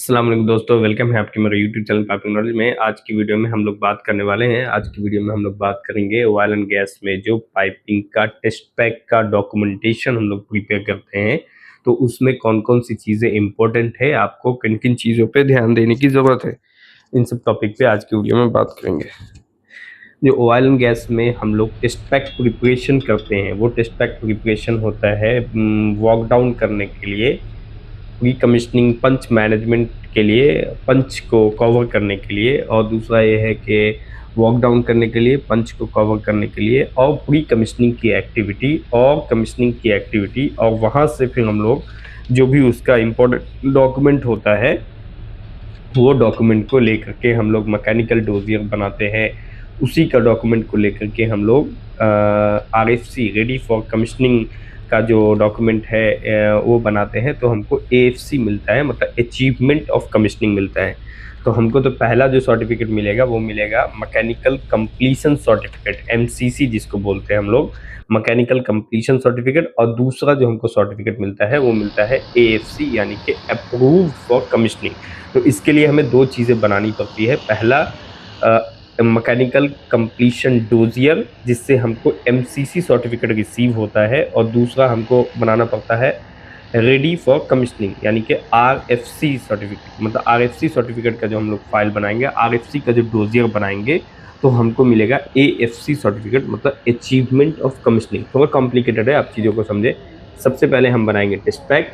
अस्सलाम वालेकुम दोस्तों, वेलकम है आपके मेरे यूट्यूब चैनल पाइपिंग नॉलेज में। आज की वीडियो में हम लोग बात करने वाले हैं। आज की वीडियो में हम लोग बात करेंगे ऑयल एंड गैस में जो पाइपिंग का टेस्ट पैक का डॉक्यूमेंटेशन हम लोग प्रिपेयर करते हैं, तो उसमें कौन कौन सी चीज़ें इंपॉर्टेंट है, आपको किन किन चीज़ों पे ध्यान देने की ज़रूरत है, इन सब टॉपिक पे आज की वीडियो में बात करेंगे। जो ऑयल एंड गैस में हम लोग टेस्ट पैक प्रिपरेशन करते हैं, वो टेस्ट पैक प्रिपरेशन होता है वॉक डाउन करने के लिए, प्री कमीशनिंग पंच मैनेजमेंट के लिए, पंच को कवर करने के लिए, और दूसरा ये है कि वॉक डाउन करने के लिए, पंच को कवर करने के लिए, और प्री कमीशनिंग की एक्टिविटी और कमीशनिंग की एक्टिविटी, और वहाँ से फिर हम लोग जो भी उसका इम्पोर्टेंट डॉक्यूमेंट होता है वो डॉक्यूमेंट को लेकर के हम लोग मैकेनिकल डोजियर बनाते हैं। उसी का डॉक्यूमेंट को लेकर के हम लोग RFC रेडी फॉर कमीशनिंग का जो डॉक्यूमेंट है वो बनाते हैं, तो हमको AFC मिलता है, मतलब अचीवमेंट ऑफ कमीशनिंग मिलता है। तो हमको तो पहला जो सर्टिफिकेट मिलेगा वो मिलेगा मैकेनिकल कंप्लीशन सर्टिफिकेट, MCC जिसको बोलते हैं हम लोग, मैकेनिकल कंप्लीशन सर्टिफिकेट। और दूसरा जो हमको सर्टिफिकेट मिलता है वो मिलता है AFC यानी कि अप्रूव्ड फॉर कमीशनिंग। तो इसके लिए हमें दो चीज़ें बनानी पड़ती है। पहला मैकेनिकल कंप्लीशन डोजियर, जिससे हमको MCC सर्टिफिकेट रिसीव होता है, और दूसरा हमको बनाना पड़ता है रेडी फॉर कमीशनिंग यानी कि RFC सर्टिफिकेट। मतलब RFC सर्टिफिकेट का जो हम लोग फाइल बनाएंगे, RFC का जो डोजियर बनाएंगे, तो हमको मिलेगा AFC सर्टिफिकेट, मतलब अचीवमेंट ऑफ कमीशनिंग। थोड़ा कॉम्प्लिकेटेड है, आप चीज़ों को समझे। सबसे पहले हम बनाएंगे टेस्ट पैक।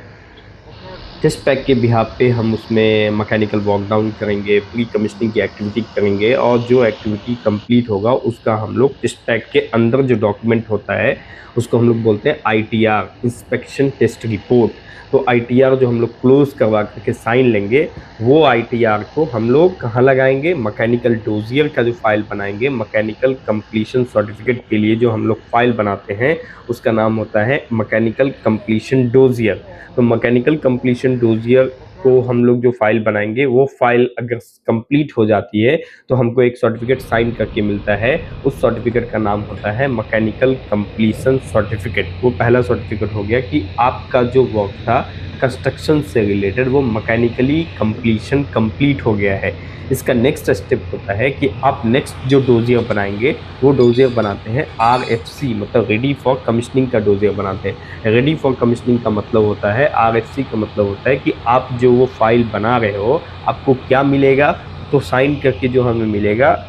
टेस्ट पैक के बिहाफ पे हम उसमें मैकेनिकल वॉक डाउन करेंगे, प्री कमीशनिंग की एक्टिविटी करेंगे, और जो एक्टिविटी कंप्लीट होगा उसका हम लोग टेस्ट पैक के अंदर जो डॉक्यूमेंट होता है उसको हम लोग बोलते हैं ITR, इंस्पेक्शन टेस्ट रिपोर्ट। तो ITR जो हम लोग क्लोज करवा करके साइन लेंगे, वो ITR को हम लोग कहाँ लगाएंगे? मैकेनिकल डोजियर का जो फाइल बनाएंगे, मैकेनिकल कंप्लीशन सर्टिफिकेट के लिए जो हम लोग फाइल बनाते हैं उसका नाम होता है मैकेनिकल कंप्लीशन डोजियर। तो मैकेनिकल कंप्लीशन डोजियर को हम लोग जो फाइल बनाएंगे, वो फाइल अगर कंप्लीट हो जाती है तो हमको एक सर्टिफिकेट साइन करके मिलता है। उस सर्टिफिकेट का नाम होता है मैकेनिकल कंप्लीशन सर्टिफिकेट। वो पहला सर्टिफिकेट हो गया कि आपका जो वर्क था कंस्ट्रक्शन से रिलेटेड, वो मैकेनिकली कंप्लीशन कंप्लीट हो गया है। इसका नेक्स्ट स्टेप होता है कि आप नेक्स्ट जो डोजियर बनाएंगे वो डोजियर बनाते हैं RFC, मतलब रेडी फॉर कमीशनिंग का डोजियर बनाते हैं। रेडी फॉर कमीशनिंग का मतलब होता है, RFC का मतलब होता है कि आप जो वो फाइल बना रहे हो आपको क्या मिलेगा? तो साइन करके जो हमें मिलेगा,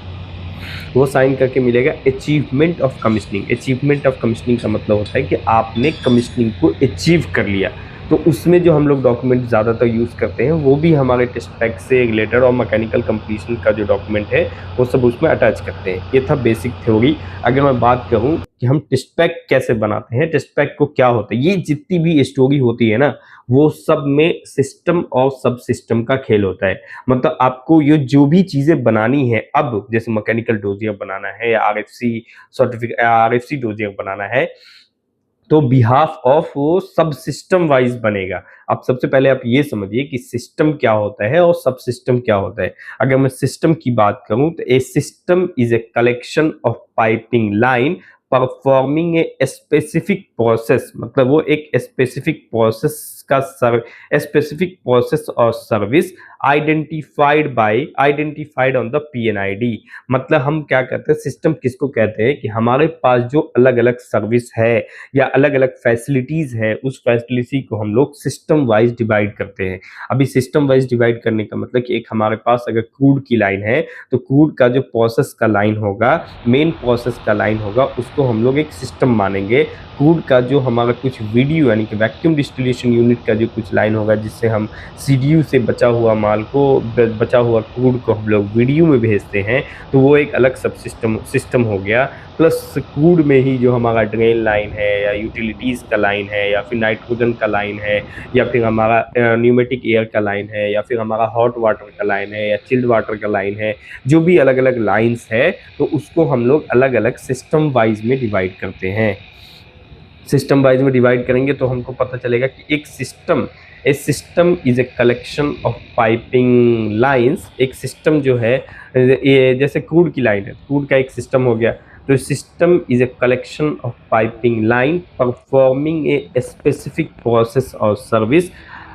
वो साइन करके मिलेगा achievement of commissioning. Achievement of commissioning का मतलब होता है कि आपने कमीशनिंग को अचीव कर लिया। तो उसमें जो हम लोग डॉक्यूमेंट ज़्यादातर यूज़ करते हैं वो भी हमारे टेस्ट पैक से रिलेटेड, और मैकेनिकल कंप्लीशन का जो डॉक्यूमेंट है वो सब उसमें अटैच करते हैं। ये था बेसिक थ्योरी। अगर मैं बात करूं कि हम टेस्ट पैक कैसे बनाते हैं, टेस्ट पैक को क्या होता है, ये जितनी भी स्टोरी होती है ना, वो सब में सिस्टम और सब सिस्टम का खेल होता है। मतलब आपको ये जो भी चीज़ें बनानी है, अब जैसे मैकेनिकल डोजियर बनाना है या RFC सर्टिफिकेट, RFC डोजियर बनाना है, तो बिहाफ ऑफ वो सब सिस्टम वाइज बनेगा। अब सबसे पहले आप ये समझिए कि सिस्टम क्या होता है और सब सिस्टम क्या होता है। अगर मैं सिस्टम की बात करूं तो a system is a collection of piping line performing a specific process. मतलब वो एक स्पेसिफिक प्रोसेस का स्पेसिफिक प्रोसेस और service identified on the PNID। मतलब हम क्या कहते हैं, सिस्टम किसको कहते हैं कि हमारे पास जो अलग अलग सर्विस है या अलग अलग फैसिलिटीज है, उस फैसिलिटी को हम लोग सिस्टम वाइज डिवाइड करते हैं। अभी सिस्टम वाइज डिवाइड करने का मतलब कि एक हमारे पास अगर क्रूड की लाइन है, तो क्रूड का जो प्रोसेस का लाइन होगा, मेन प्रोसेस का लाइन होगा, उसको हम लोग एक सिस्टम मानेंगे। क्रूड का जो हमारा कुछ वीडियो यानी कि वैक्यूम डिस्टिलेशन यूनिट का जो कुछ लाइन होगा, जिससे हम CDU से बचा हुआ माल को, बचा हुआ क्रूड को हम लोग वीडियो में भेजते हैं, तो वो एक अलग सब सिस्टम हो गया। प्लस क्रूड में ही जो हमारा ड्रेन लाइन है या यूटिलिटीज़ का लाइन है या फिर नाइट्रोजन का लाइन है या फिर हमारा न्यूमेटिक एयर का लाइन है या फिर हमारा हॉट वाटर का लाइन है या चिल्ड वाटर का लाइन है, जो भी अलग अलग लाइन्स है, तो उसको हम लोग अलग अलग सिस्टम वाइज में डिवाइड करते हैं। सिस्टम वाइज में डिवाइड करेंगे तो हमको पता चलेगा कि एक system, A system is a collection of piping lines. एक सिस्टम जो है, ये जैसे क्रूड की लाइन है, क्रूड का एक सिस्टम हो गया, तो system is a collection of piping line performing a specific process और सर्विस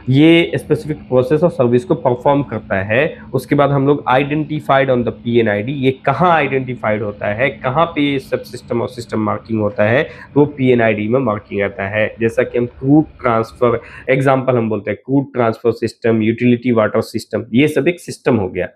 ये स्पेसिफिक प्रोसेस और सर्विस को परफॉर्म करता है। उसके बाद हम लोग आइडेंटिफाइड ऑन द पीएनआईडी, ये कहाँ आइडेंटिफाइड होता है, कहाँ पे ये सब सिस्टम और सिस्टम मार्किंग होता है, तो पीएनआईडी में मार्किंग रहता है। जैसा कि हम क्रूड ट्रांसफर एग्जांपल हम बोलते हैं, crude transfer system, utility water system, ये सब एक सिस्टम हो गया।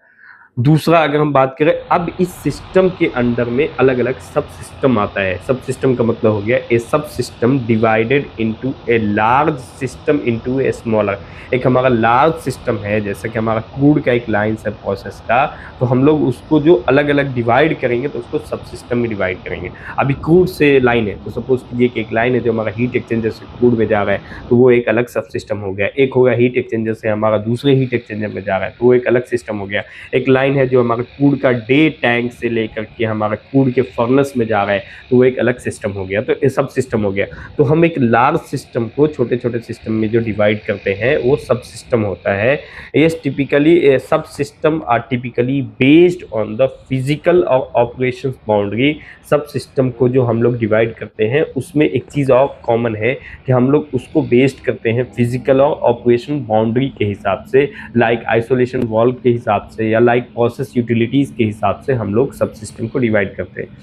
दूसरा अगर हम बात करें, अब इस सिस्टम के अंडर में अलग अलग सब सिस्टम आता है। सब सिस्टम का मतलब हो गया ए सब system divided into a large system into a smaller. एक हमारा लार्ज सिस्टम है, जैसे कि हमारा क्रूड का एक लाइन है प्रोसेस का, तो हम लोग उसको जो अलग अलग डिवाइड करेंगे तो उसको सब सिस्टम में डिवाइड करेंगे। अभी क्रूड से लाइन है, तो सपोज कीजिए कि एक लाइन है जो हमारा हीट एक्सचेंजर से क्रूड में जा रहा है, तो वो एक अलग सब सिस्टम हो गया। एक होगा हीट एक्सचेंजर से हमारा दूसरे हीट एक्सचेंजर में जा रहा है, तो वो एक अलग सिस्टम हो गया। एक लाइन है जो हमारे क्रूड का डे टैंक से लेकर के हमारा क्रूड के फर्नेस में जा रहा है, तो वो एक अलग सिस्टम हो गया। तो ये सब सिस्टम हो गया। तो हम एक लार्ज सिस्टम को छोटे छोटे सिस्टम में जो डिवाइड करते हैं वो सब सिस्टम होता है। ये typically subsystem are typically based on the physical और ऑपरेशंस बाउंड्री। सब सिस्टम को जो हम लोग डिवाइड करते हैं उसमें एक चीज़ और कॉमन है कि हम लोग उसको बेस्ड करते हैं फिजिकल और ऑपरेशन बाउंड्री के हिसाब से, लाइक आइसोलेशन वॉल्व के हिसाब से या लाइक प्रोसेस यूटिलिटीज़ के हिसाब से हम लोग सब सिस्टम को डिवाइड करते हैं।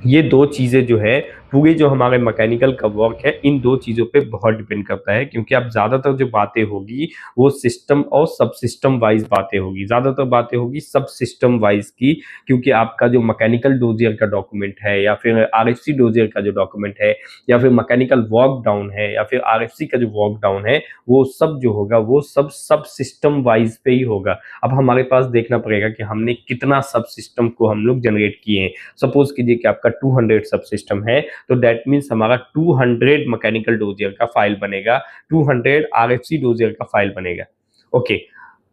ये दो चीज़ें जो है पूरी जो हमारे मैकेनिकल का वर्क है, इन दो चीज़ों पे बहुत डिपेंड करता है, क्योंकि आप ज़्यादातर जो बातें होगी वो सिस्टम और सब सिस्टम वाइज बातें होगी। ज़्यादातर बातें होगी सब सिस्टम वाइज की, क्योंकि आपका जो मैकेनिकल डोजियर का डॉक्यूमेंट है या फिर आरएफसी डोजियर का जो डॉक्यूमेंट है या फिर मैकेनिकल वर्क डाउन है या फिर आरएफसी का जो वर्क डाउन है, वो सब जो होगा वो सब सिस्टम वाइज पे ही होगा। अब हमारे पास देखना पड़ेगा कि हमने कितना सब सिस्टम को हम लोग जनरेट किए हैं। सपोज कीजिए कि आपका 200 सब सिस्टम है, तो दैट मीन्स हमारा 200 मैकेनिकल डोजियर का फाइल बनेगा, 200 आरएफसी डोजियर का फाइल बनेगा। ओके,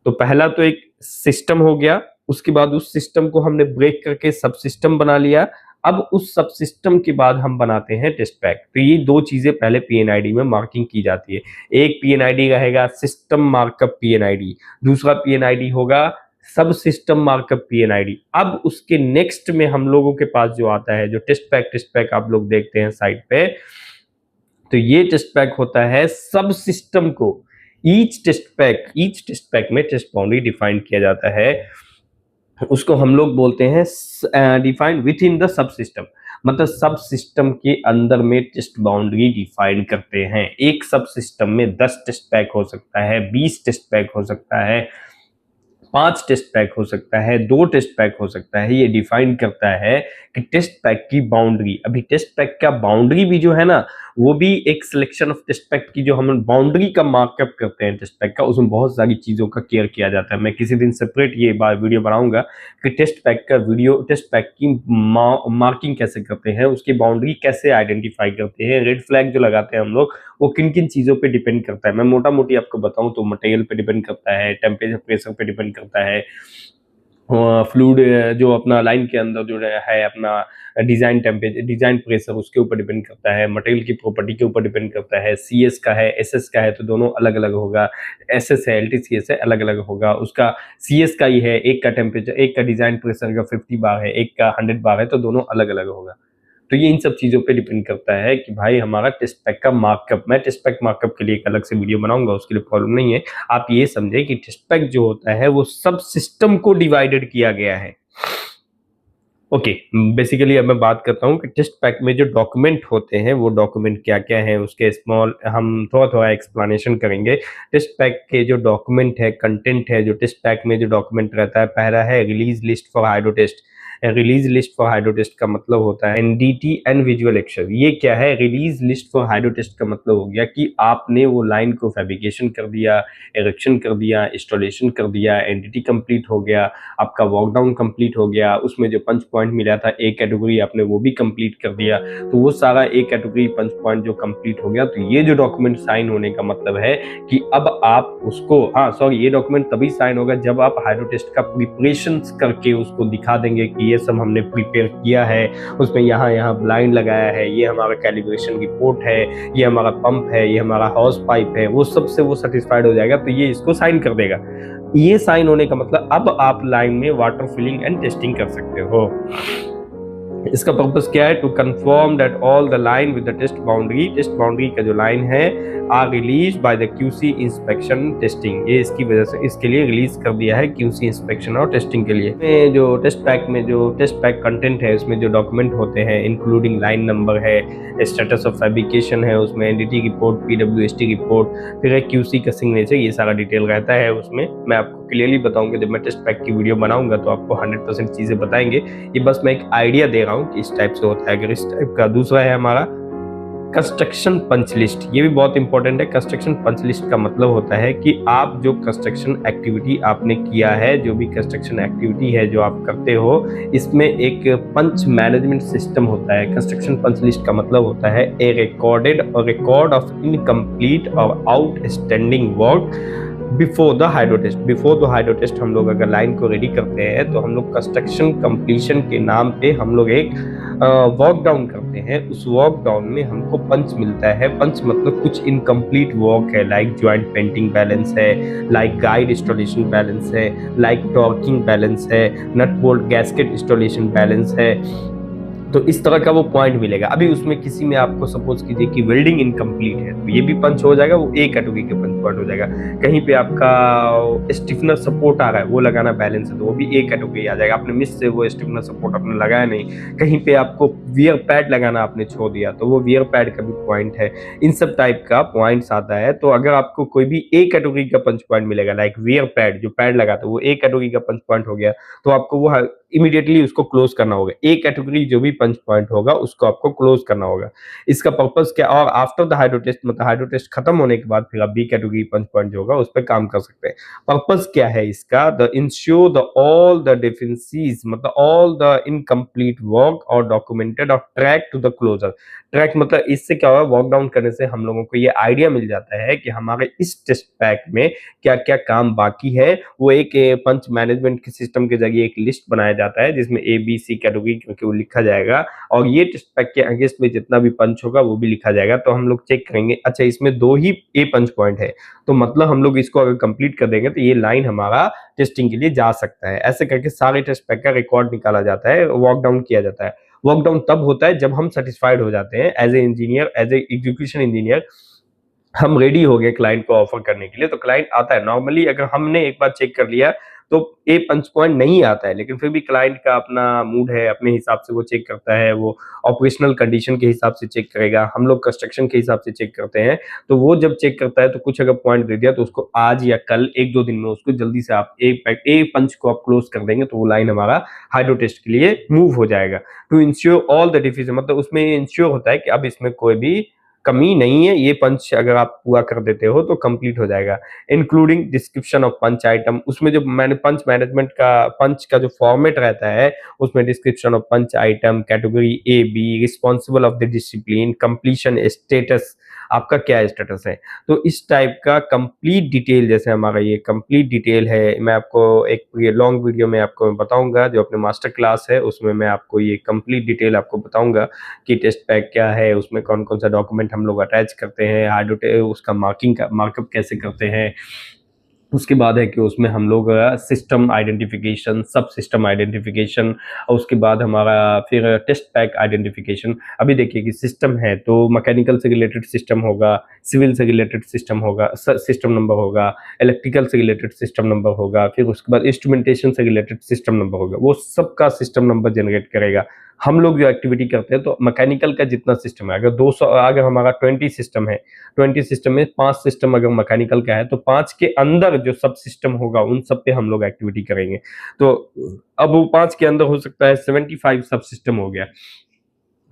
तो पहला तो एक सिस्टम हो गया, उसके बाद उस सिस्टम को हमने ब्रेक करके सब सिस्टम बना लिया। अब उस सब सिस्टम के बाद हम बनाते हैं टेस्ट पैक। तो ये दो चीजें पहले पीएनआईडी में मार्किंग की जाती है। एक पीएनआईडी रहेगा सिस्टम मार्कअप पीएनआईडी, दूसरा पीएनआईडी होगा सब सिस्टम मार्कअप पीएनआईडी। अब उसके नेक्स्ट में हम लोगों के पास जो आता है जो टेस्ट पैक आप लोग देखते हैं साइड पे, तो ये टेस्ट पैक होता है सब सिस्टम को ईच टेस्ट पैक में टेस्ट बाउंड्री डिफाइन किया जाता है। उसको हम लोग बोलते हैं defined with in the sub system, मतलब सब सिस्टम के अंदर में टेस्ट बाउंड्री डिफाइन करते हैं। एक सब सिस्टम में 10 टेस्ट पैक हो सकता है, 20 टेस्ट पैक हो सकता है, 5 टेस्ट पैक हो सकता है, 2 टेस्ट पैक हो सकता है। ये डिफाइन करता है कि टेस्ट पैक की बाउंड्री, अभी टेस्ट पैक का बाउंड्री भी जो है ना, वो भी एक सिलेक्शन ऑफ टेस्ट पैक की जो हम बाउंड्री का मार्कअप करते हैं टेस्ट पैक का, उसमें बहुत सारी चीज़ों का केयर किया जाता है। मैं किसी दिन सेपरेट ये वीडियो बनाऊंगा कि टेस्ट पैक की मार्किंग कैसे करते हैं, उसकी बाउंड्री कैसे आइडेंटिफाई करते हैं, रेड फ्लैग जो लगाते हैं हम लोग, वो किन किन चीज़ों पे डिपेंड करता है। मैं मोटा मोटी आपको बताऊं तो मटेरियल पे डिपेंड करता है, टेम्परेचर प्रेशर पे डिपेंड करता है, फ्लूइड जो अपना लाइन के अंदर जो है अपना डिजाइन टेम्परेचर डिजाइन प्रेशर उसके ऊपर डिपेंड करता है, मटेरियल की प्रॉपर्टी के ऊपर डिपेंड करता है। सीएस का है, एसएस का है, तो दोनों अलग अलग होगा। एसएस है, एलटीसीएस है, अलग अलग होगा। उसका सीएस का ही है, एक का टेम्परेचर, एक का डिजाइन प्रेशर का 50 बार है, एक का 100 बार है, तो दोनों अलग अलग होगा। तो ये इन सब चीज़ों पे डिपेंड करता है कि भाई हमारा टेस्ट पैक का मार्कअप, मैं टेस्ट पैक मार्कअप के लिए एक अलग से वीडियो बनाऊंगा, उसके लिए प्रॉब्लम नहीं है। आप ये समझे कि टेस्ट पैक जो होता है वो सब सिस्टम को डिवाइडेड किया गया है। ओके, बेसिकली अब मैं बात करता हूँ कि टेस्ट पैक में जो डॉक्यूमेंट होते हैं वो डॉक्यूमेंट क्या क्या है, उसके स्मॉल हम थोड़ा थोड़ा एक्सप्लेनेशन करेंगे। टेस्ट पैक के जो डॉक्यूमेंट है, कंटेंट है, जो टेस्ट पैक में जो डॉक्यूमेंट रहता है, पहला है release list for hydro test. Release list for hydro test का मतलब होता है एनडीटी एंड विजुअल एक्शन। ये क्या है? Release list for hydro test का मतलब हो गया कि आपने वो लाइन को फैब्रिकेशन कर दिया, इरेक्शन कर दिया, इंस्टॉलेशन कर दिया, एनडीटी कंप्लीट हो गया, आपका वॉक डाउन कंप्लीट हो गया, उसमें जो पंच पॉइंट मिला था एक कैटेगरी आपने वो भी कंप्लीट कर दिया, तो वो सारा एक कैटेगरी पंच पॉइंट जो कंप्लीट हो गया, तो ये जो डॉक्यूमेंट साइन होने का मतलब है कि अब आप उसको ये डॉक्यूमेंट तभी साइन होगा जब आप हाइड्रो टेस्ट का प्रिपरेशन करके उसको दिखा देंगे कि ये सब हमने प्रिपेयर किया है, उसमें यहाँ ब्लाइंड लगाया है, ये हमारा कैलिब्रेशन रिपोर्ट है, ये हमारा पंप है, ये हमारा हाउस पाइप है, वो सबसे वो सेटिस्फाइड हो जाएगा, तो ये इसको साइन कर देगा। ये साइन होने का मतलब अब आप लाइन में वाटर फिलिंग एंड टेस्टिंग कर सकते हो। इसका पर्पस क्या है? To confirm that all the line with the test boundary का जो लाइन है are release by the QC inspection testing. ये इसकी वजह से इसके लिए रिलीज कर दिया है क्यूसी इंस्पेक्शन और टेस्टिंग के लिए। में जो टेस्ट पैक में जो टेस्ट पैक कंटेंट है उसमें जो डॉक्यूमेंट होते हैं इंक्लूडिंग लाइन नंबर है, स्टेटस ऑफ फैब्रिकेशन है, उसमें एनडीटी रिपोर्ट, पीडब्ल्यूएसटी रिपोर्ट, फिर है क्यूसी का सिग्नेचर, ये सारा डिटेल रहता है उसमें। मैं आपको क्लियरली बताऊंगा जब मैं टेस्ट पैक की वीडियो बनाऊंगा तो आपको 100% चीजें बताएंगे। ये बस मैं एक आइडिया दे रहा हूँ कि इस टाइप से होता है अगर इस टाइप का। दूसरा है हमारा कंस्ट्रक्शन पंच लिस्ट। ये भी बहुत इंपॉर्टेंट है। कंस्ट्रक्शन पंच लिस्ट का मतलब होता है कि आप जो कंस्ट्रक्शन एक्टिविटी आपने किया है, जो भी कंस्ट्रक्शन एक्टिविटी है जो आप करते हो, इसमें एक पंच मैनेजमेंट सिस्टम होता है। कंस्ट्रक्शन पंच लिस्ट का मतलब होता है ए रिकॉर्ड ऑफ इनकम्प्लीट और outstanding work before the hydro test. Before the hydro test हम लोग अगर लाइन को रेडी करते हैं तो हम लोग कंस्ट्रक्शन कंप्लीशन के नाम पे हम लोग एक वर्क डाउन करते हैं। उस वर्क डाउन में हमको पंच मिलता है। पंच मतलब कुछ इनकम्प्लीट वर्क है, लाइक ज्वाइंट पेंटिंग बैलेंस है, लाइक गाइड इंस्टॉलेशन बैलेंस है, लाइक टॉर्किंग बैलेंस है, nut bolt gasket installation balance है। तो इस तरह का वो पॉइंट मिलेगा। अभी उसमें किसी में आपको सपोज कीजिए कि वेल्डिंग इनकम्प्लीट है तो ये भी पंच हो जाएगा, वो ए कैटेगरी के पंच पॉइंट हो जाएगा। कहीं पे आपका स्टिफनर सपोर्ट आ रहा है वो लगाना बैलेंस है तो वो भी ए कैटेगरी आ जाएगा। आपने मिस से वो स्टिफनर सपोर्ट आपने लगाया नहीं। कहीं पे आपको वियर पैड लगाना आपने छोड़ दिया तो वो वियर पैड का भी पॉइंट है। इन सब टाइप का पॉइंट्स आता है। तो अगर आपको कोई भी ए कैटेगरी का पंच पॉइंट मिलेगा, लाइक वियर पैड, जो पैड लगाता है वो ए कैटेगरी का पंच पॉइंट हो गया, तो आपको वो इमीडिएटली उसको क्लोज करना होगा। ए कैटेगरी जो भी पंच पॉइंट होगा उसको आपको क्लोज करना होगा। इसका पर्पस क्या? और आफ्टर द हाइड्रो टेस्ट, मतलब हाइड्रो टेस्ट खत्म होने के बाद फिर आप बी कैटेगरी पंच पॉइंट जो होगा उस पर काम कर सकते हैं। पर्पस क्या है इसका? The ensure the all the differences, मतलब ऑल द इनकम्प्लीट वर्क और डॉक्यूमेंटेड और track to the closure. Track मतलब इससे क्या होगा, वर्क डाउन करने से हम लोगों को ये आइडिया मिल जाता है कि हमारे इस टेस्ट पैक में क्या क्या काम बाकी है। वो एक पंच मैनेजमेंट के सिस्टम के जरिए एक लिस्ट बनाया जाता है जिसमें ए बी सी कैटेगरी क्योंकि वो लिखा जाएगा और ये टेस्ट पैक के अगेंस्ट में जितना भी पंच होगा वो भी लिखा जाएगा। तो हम लोग चेक करेंगे, अच्छा इसमें 2 ही ए पंच पॉइंट है तो मतलब हम लोग इसको अगर कंप्लीट कर देंगे तो ये लाइन हमारा टेस्टिंग के लिए जा सकता है। ऐसे करके सारे टेस्ट पैक का रिकॉर्ड निकाला जाता है, वर्क डाउन किया जाता है। वर्क डाउन तब होता है जब हम सेटिस्फाइड हो जाते हैं as a engineer, as a execution engineer, हम रेडी हो गए क्लाइंट को ऑफर करने के लिए। तो क्लाइंट आता है, नॉर्मली अगर हमने एक बार चेक कर लिया तो ए पंच पॉइंट नहीं आता है, लेकिन फिर भी क्लाइंट का अपना मूड है, अपने हिसाब से वो चेक करता है, वो ऑपरेशनल कंडीशन के हिसाब से चेक करेगा। हम लोग कंस्ट्रक्शन के हिसाब से चेक करते हैं। तो वो जब चेक करता है तो कुछ अगर पॉइंट दे दिया तो उसको आज या कल 1-2 दिन में उसको जल्दी से आप ए पंच को आप क्लोज कर देंगे तो वो लाइन हमारा हाइड्रो टेस्ट के लिए मूव हो जाएगा। To ensure all the deficiency, मतलब उसमें इंश्योर होता है कि अब इसमें कोई भी कमी नहीं है। ये पंच अगर आप पूरा कर देते हो तो कंप्लीट हो जाएगा। Including description of punch item, उसमें जो मैंने पंच मैनेजमेंट का पंच का जो फॉर्मेट रहता है उसमें description of punch item, category A B, responsible of the discipline, completion status, आपका क्या स्टेटस है। तो इस टाइप का कंप्लीट डिटेल, जैसे हमारा ये कंप्लीट डिटेल है, मैं आपको एक लॉन्ग वीडियो में आपको बताऊंगा जो अपने मास्टर क्लास है उसमें मैं आपको ये कंप्लीट डिटेल आपको बताऊंगा कि टेस्ट पैक क्या है, उसमें कौन कौन सा डॉक्यूमेंट हम लोग अटैच करते हैं, हाइड्रो उसका मार्कअप कैसे करते हैं। उसके बाद है कि उसमें हम लोग सिस्टम आइडेंटिफिकेशन, सब सिस्टम आइडेंटिफिकेशन, और उसके बाद हमारा फिर टेस्ट पैक आइडेंटिफिकेशन। अभी देखिए कि सिस्टम है तो मैकेनिकल से रिलेटेड सिस्टम होगा, सिविल से रिलेटेड सिस्टम होगा, सिस्टम नंबर होगा, इलेक्ट्रिकल से रिलेटेड सिस्टम नंबर होगा, फिर उसके बाद इंस्ट्रूमेंटेशन से रिलेटेड सिस्टम नंबर होगा। वो सबका सिस्टम नंबर जनरेट करेगा। हम लोग जो एक्टिविटी करते हैं तो मैकेनिकल का जितना सिस्टम है, अगर 200 अगर हमारा 20 सिस्टम है, 20 सिस्टम में 5 सिस्टम अगर मैकेनिकल का है तो 5 के अंदर जो सब सिस्टम होगा उन सब पे हम लोग एक्टिविटी करेंगे। तो अब वो 5 के अंदर हो सकता है 75 सब सिस्टम हो गया।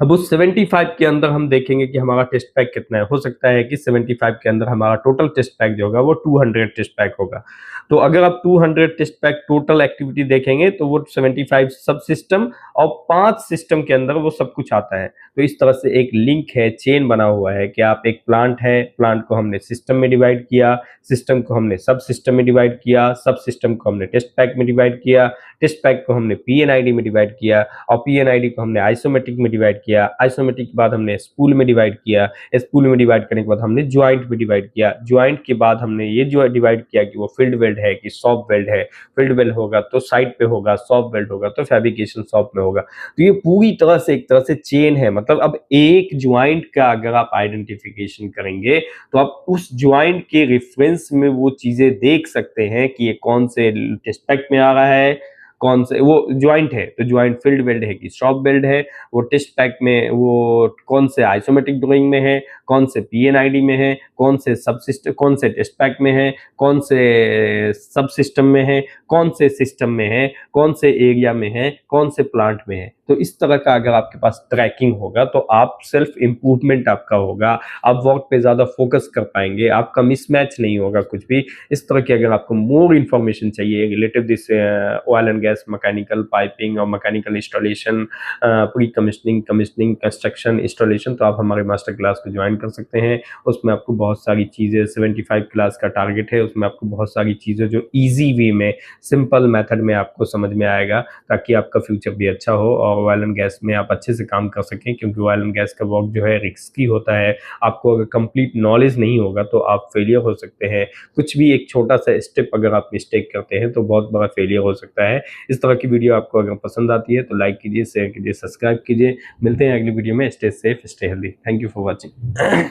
अब उस 75 के अंदर हम देखेंगे कि हमारा टेस्ट पैक कितना है। हो सकता है कि 75 के अंदर हमारा टोटल टेस्ट पैक जो होगा वो 200 टेस्ट पैक होगा। तो अगर आप 200 टेस्ट पैक टोटल एक्टिविटी देखेंगे तो वो 75 सब सिस्टम और 5 सिस्टम के अंदर वो सब कुछ आता है। तो इस तरह से एक लिंक है, चेन बना हुआ है कि आप एक प्लांट है, प्लांट को हमने सिस्टम में डिवाइड किया, सिस्टम को हमने सब सिस्टम में डिवाइड किया, सब सिस्टम को हमने टेस्ट पैक में डिवाइड किया, टेस्ट पैक को हमने पीएनआईडी में डिवाइड किया और पीएनआईडी को हमने आइसोमेट्रिक में डिवाइड किया। किया, आइसोमेट्रिक के बाद हमने स्पूल में डिवाइड किया, स्पूल में डिवाइड करने के बाद हमने ज्वाइंट में डिवाइड किया, ज्वाइंट के बाद हमने ये जो डिवाइड किया कि वो फील्ड वेल्ड है कि सॉफ्ट वेल्ड है, फील्ड वेल्ड होगा तो साइड पे होगा, सॉफ्ट वेल्ड होगा तो फैब्रिकेशन शॉप में होगा। तो ये पूरी तरह से एक तरह से चेन है, मतलब अब एक ज्वाइंट का अगर आप आइडेंटिफिकेशन करेंगे तो आप उस ज्वाइंट के रेफरेंस में वो चीजें देख सकते हैं कि ये कौन से टेस्ट पैक में आ रहा है, कौन से वो ज्वाइंट है तो ज्वाइंट फील्ड वेल्ड है कि शॉप वेल्ड है, वो टेस्ट पैक में वो कौन से आइसोमेट्रिक ड्राइंग में है, कौन से पीएनआईडी में है, कौन से सब सिस्टम, कौन से टेस्ट पैक में है, कौन से सब सिस्टम में है, कौन से सिस्टम में है, कौन से एरिया में है, कौन से प्लांट में है। तो इस तरह का अगर आपके पास ट्रैकिंग होगा तो आप सेल्फ इम्प्रूवमेंट आपका होगा, आप वर्क पे ज्यादा फोकस कर पाएंगे, आपका मिसमैच नहीं होगा कुछ भी। इस तरह की अगर आपको मोर इन्फॉर्मेशन चाहिए related this oil and gas mechanical piping और mechanical installation, pre commissioning, commissioning, construction, installation, तो आप हमारे मास्टर क्लास को ज्वाइन कर सकते हैं। उसमें आपको बहुत सारी चीज़ें 75 क्लास का टारगेट है, उसमें आपको बहुत सारी चीज़ें जो ईजी वे में सिंपल मेथड में आपको समझ में आएगा, ताकि आपका फ्यूचर भी अच्छा हो और ऑयल एंड गैस में आप अच्छे से काम कर सकें। क्योंकि ऑयल एंड गैस का वर्क जो है रिस्की होता है, आपको अगर कंप्लीट नॉलेज नहीं होगा तो आप फेलियर हो सकते हैं। कुछ भी एक छोटा सा स्टेप अगर आप मिस्टेक करते हैं तो बहुत बड़ा फेलियर हो सकता है। इस तरह की वीडियो आपको अगर पसंद आती है तो लाइक कीजिए, शेयर कीजिए, सब्सक्राइब कीजिए। मिलते हैं अगली वीडियो में। Stay safe, stay healthy. Thank you for watching.